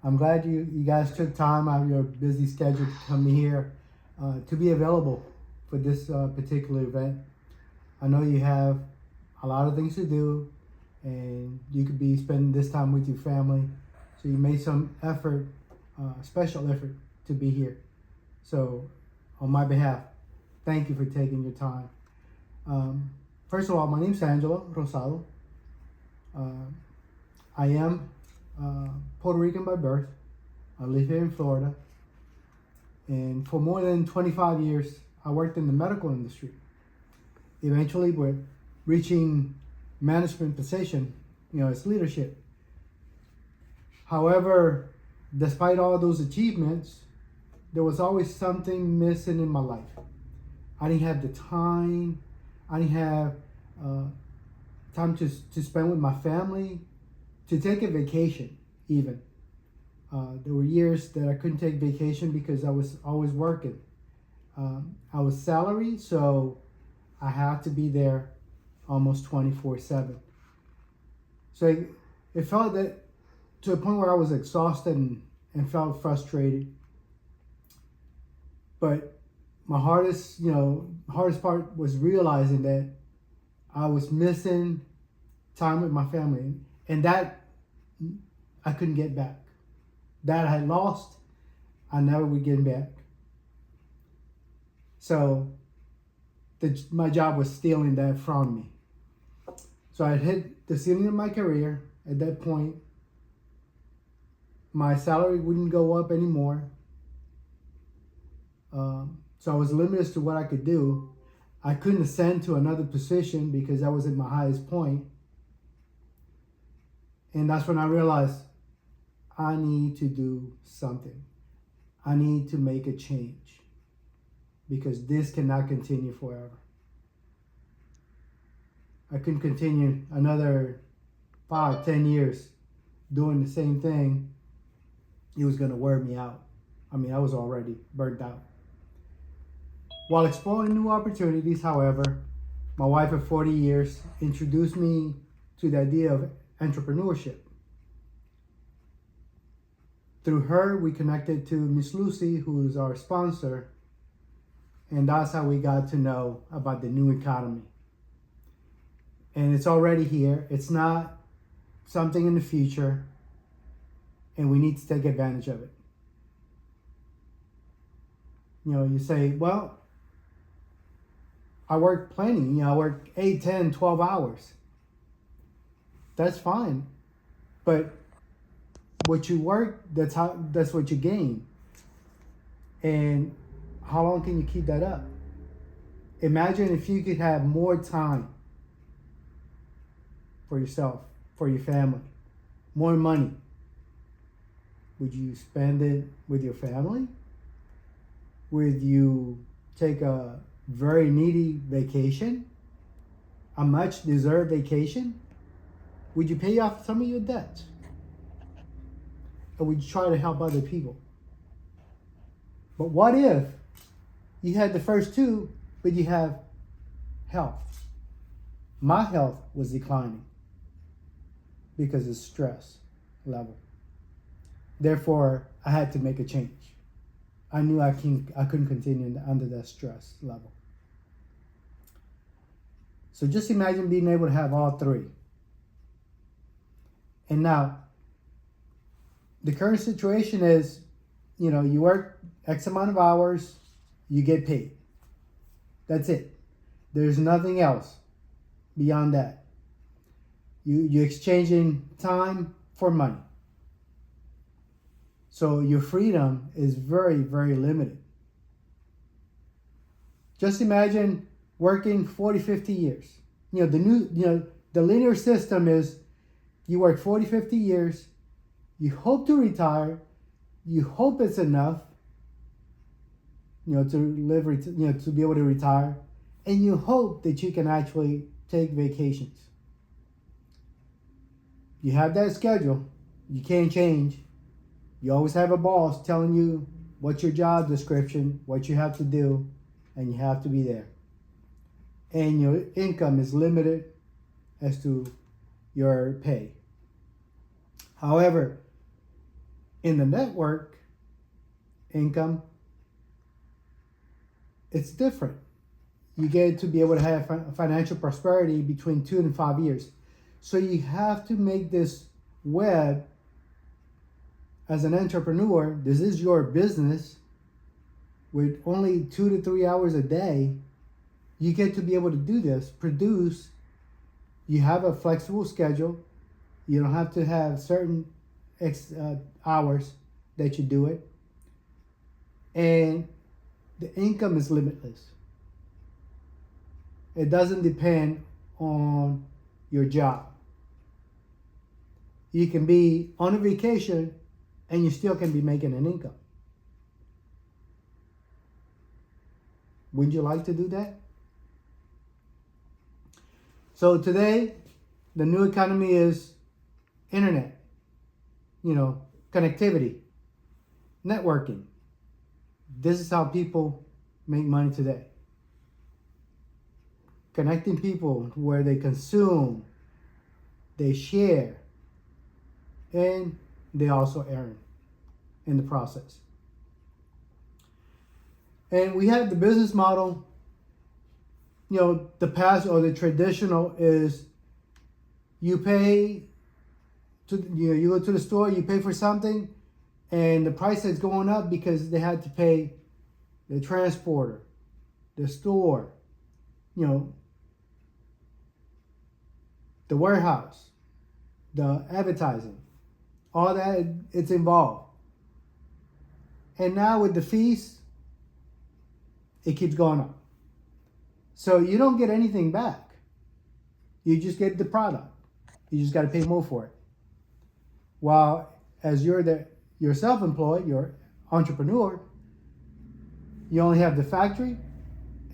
I'm glad you guys took time out of your busy schedule to come here to be available for this particular event. I know you have a lot of things to do and you could be spending this time with your family. So you made some effort, special effort to be here. So on my behalf, thank you for taking your time. Um, First of all, my name's Angelo Rosado. Uh, I am Puerto Rican by birth. I live here in Florida. And for more than 25 years, I worked in the medical industry. Eventually, with reaching management position, it's leadership. However, despite all those achievements, there was always something missing in my life. I didn't have the time. I didn't have uh, time to spend with my family, to take a vacation even. There were years that I couldn't take vacation because I was always working. I was salaried, so I had to be there almost 24/7. So it felt that to a point where I was exhausted and felt frustrated. But my hardest part was realizing that I was missing time with my family, and that I couldn't get back. That I had lost, I never would get back. So my job was stealing that from me. So I hit the ceiling of my career. At that point, my salary wouldn't go up anymore. So I was limited as to what I could do. I couldn't ascend to another position because I was at my highest point. And that's when I realized I need to do something. I need to make a change because this cannot continue forever. I couldn't continue another 5, 10 years doing the same thing. It was going to wear me out. I mean, I was already burnt out. While exploring new opportunities, however, my wife of 40 years introduced me to the idea of entrepreneurship. Through her, we connected to Miss Lucy, who is our sponsor, and that's how we got to know about the new economy. And it's already here. It's not something in the future, and we need to take advantage of it. You say, well, I work plenty. I work 8, 10, 12 hours. That's fine. But what you work, that's what you gain. And how long can you keep that up? Imagine if you could have more time for yourself, for your family, more money. Would you spend it with your family? Would you take a very needy vacation? A much deserved vacation? Would you pay off some of your debts? Or would you try to help other people? But what if you had the first two, but you have health? My health was declining because of stress level. Therefore, I had to make a change. I knew I couldn't continue under that stress level. So just imagine being able to have all three. And now, the current situation is, you work X amount of hours, you get paid. That's it. There's nothing else beyond that. You're exchanging time for money. So your freedom is very, very limited. Just imagine working 40, 50 years. The linear system is you work 40, 50 years, you hope to retire, you hope it's enough, to live, to be able to retire, and you hope that you can actually take vacations. You have that schedule, you can't change. You always have a boss telling you what's your job description, what you have to do, and you have to be there. And your income is limited as to your pay. However, In the network income, it's different. You get to be able to have financial prosperity between 2 and 5 years. So you have to make this web as an entrepreneur. This is your business. With only 2 to 3 hours a day, you get to be able to do this, produce. You have a flexible schedule. You don't have to have certain hours that you do it. And the income is limitless. It doesn't depend on your job. You can be on a vacation and you still can be making an income. Would you like to do that? So today, the new economy is internet, connectivity, networking. This is how people make money today. Connecting people where they consume, they share, and they also earn in the process. And we have the business model, the past or the traditional is you pay you go to the store, you pay for something, and the price is going up because they had to pay the transporter, the store, the warehouse, the advertising, all that, it's involved. And now with the fees, it keeps going up. So you don't get anything back. You just get the product. You just got to pay more for it. While as you're self-employed, you're entrepreneur, you only have the factory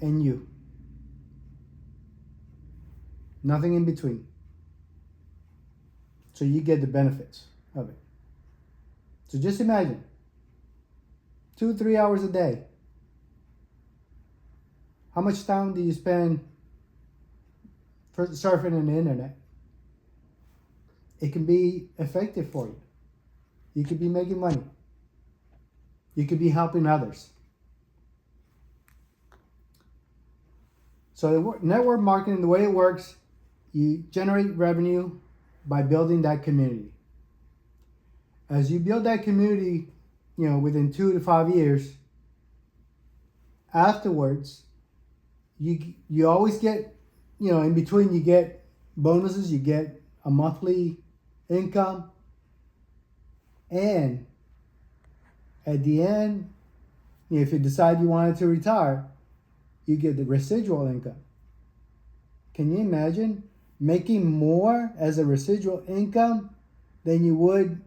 and you. Nothing in between. So you get the benefits of it. So just imagine 2-3 hours a day. How much time do you spend for surfing on the internet? It can be effective for you. You could be making money. You could be helping others. So network marketing, the way it works, you generate revenue by building that community. As you build that community, within 2 to 5 years, afterwards, you always get, in between you get bonuses, you get a monthly income, and at the end, if you decide you wanted to retire, you get the residual income. Can you imagine making more as a residual income than you would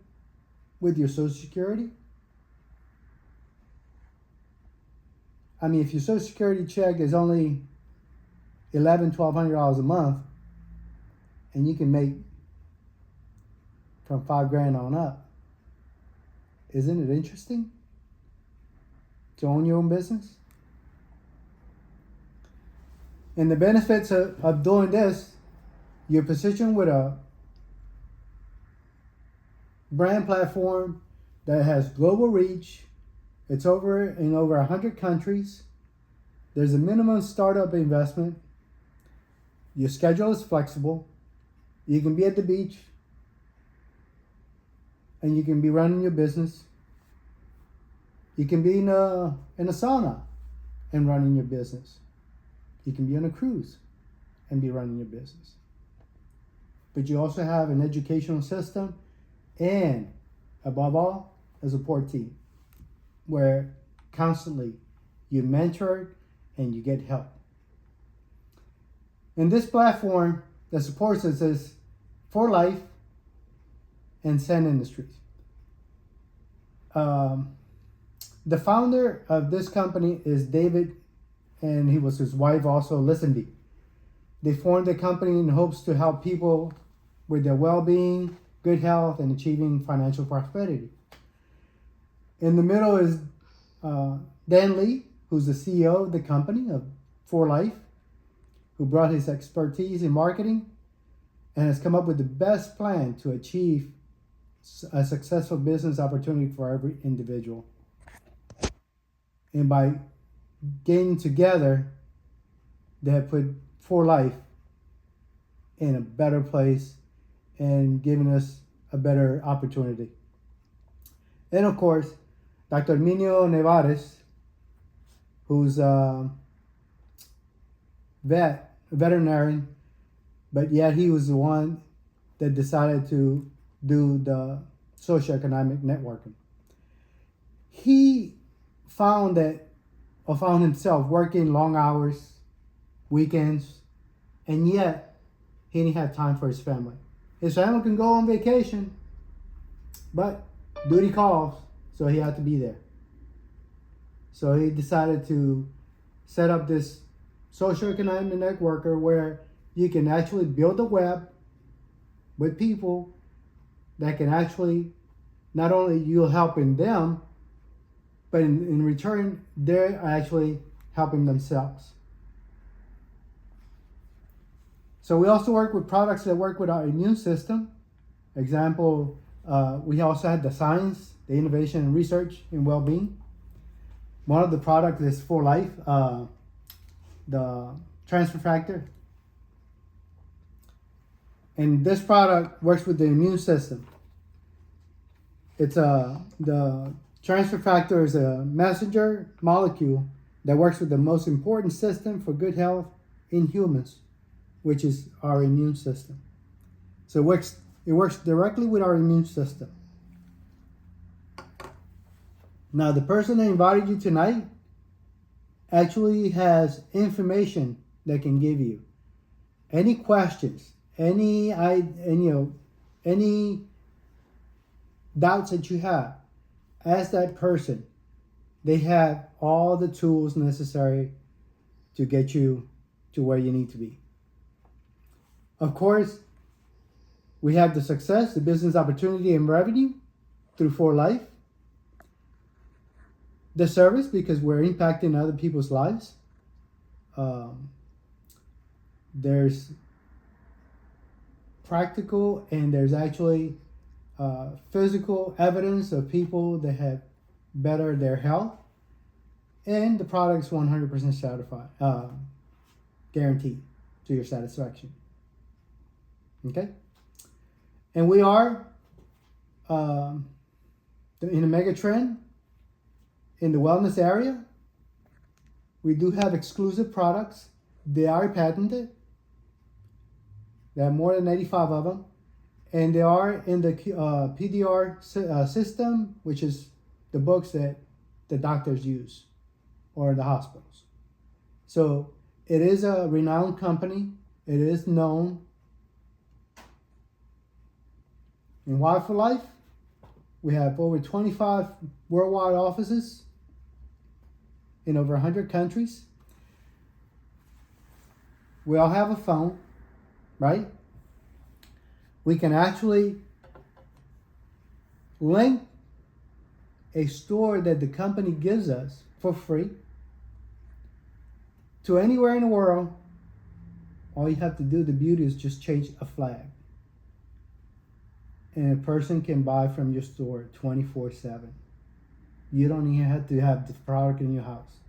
with your Social Security? I mean, if your Social Security check is only $1,200 a month, and you can make from $5,000 on up, isn't it interesting to own your own business? And the benefits of doing this, you're positioned with a brand platform that has global reach. It's in over 100 countries. There's a minimum startup investment. Your schedule is flexible. You can be at the beach and you can be running your business. You can be in a sauna and running your business. You can be on a cruise and be running your business. But you also have an educational system and, above all, a support team where constantly you mentor and you get help. And this platform that supports us is For Life and Sen Industries. The founder of this company is David, and he was his wife also, Lisenby. They formed the company in hopes to help people with their well-being, good health, and achieving financial prosperity. In the middle is Dan Lee, who's the CEO of the company of For Life, who brought his expertise in marketing and has come up with the best plan to achieve a successful business opportunity for every individual. And by getting together, they have put 4Life in a better place and giving us a better opportunity. And of course, Dr. Minio Nevares, who's a veterinarian, but yet he was the one that decided to do the socioeconomic networking. He found himself working long hours, weekends, and yet he didn't have time for his family. His family can go on vacation, but duty calls, so he had to be there. So he decided to set up this socioeconomic networker where you can actually build a web with people that can actually, not only you're helping them, but in return, they're actually helping themselves. So we also work with products that work with our immune system. Example, we also had the science, the innovation and research in well-being. One of the products is 4Life, the transfer factor. And this product works with the immune system. It's the transfer factor is a messenger molecule that works with the most important system for good health in humans, which is our immune system. So it works directly with our immune system. Now, the person that invited you tonight actually has information that can give you any questions, any doubts that you have. Ask that person. They have all the tools necessary to get you to where you need to be. Of course, we have the success, the business opportunity, and revenue through 4Life. The service, because we're impacting other people's lives. There's practical and there's actually physical evidence of people that have bettered their health. And the product's 100% certified, guaranteed to your satisfaction. Okay? And we are in a mega trend in the wellness area. We do have exclusive products. They are patented. There are more than 85 of them. And they are in the PDR system, which is the books that the doctors use or the hospitals. So it is a renowned company. It is known. In Wild for Life, we have over 25 worldwide offices in over 100 countries. We all have a phone, right? We can actually link a store that the company gives us for free to anywhere in the world. All you have to do, the beauty, is just change a flag. And a person can buy from your store 24/7. You don't even have to have the product in your house.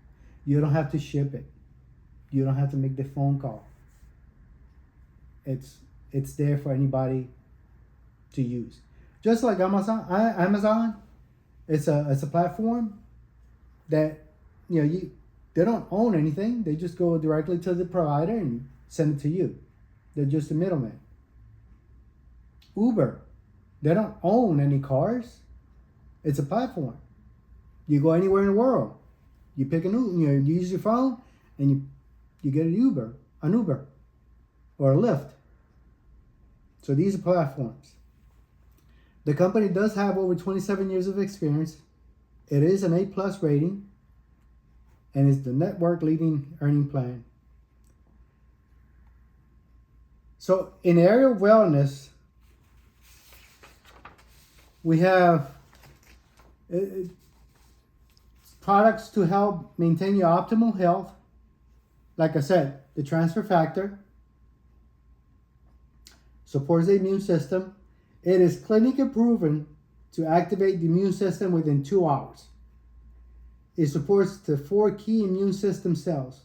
You don't have to ship it. You don't have to make the phone call. It's there for anybody to use. Just like Amazon, it's a platform that they don't own anything. They just go directly to the provider and send it to you. They're just a middleman. Uber, they don't own any cars. It's a platform. You go anywhere in the world. You pick you use your phone and you get an Uber or a Lyft. So these are platforms. The company does have over 27 years of experience. It is an A+ rating and is the network leading earning plan. So in the area of wellness, we have products to help maintain your optimal health. Like I said, the transfer factor supports the immune system. It is clinically proven to activate the immune system within 2 hours. It supports the 4 key immune system cells: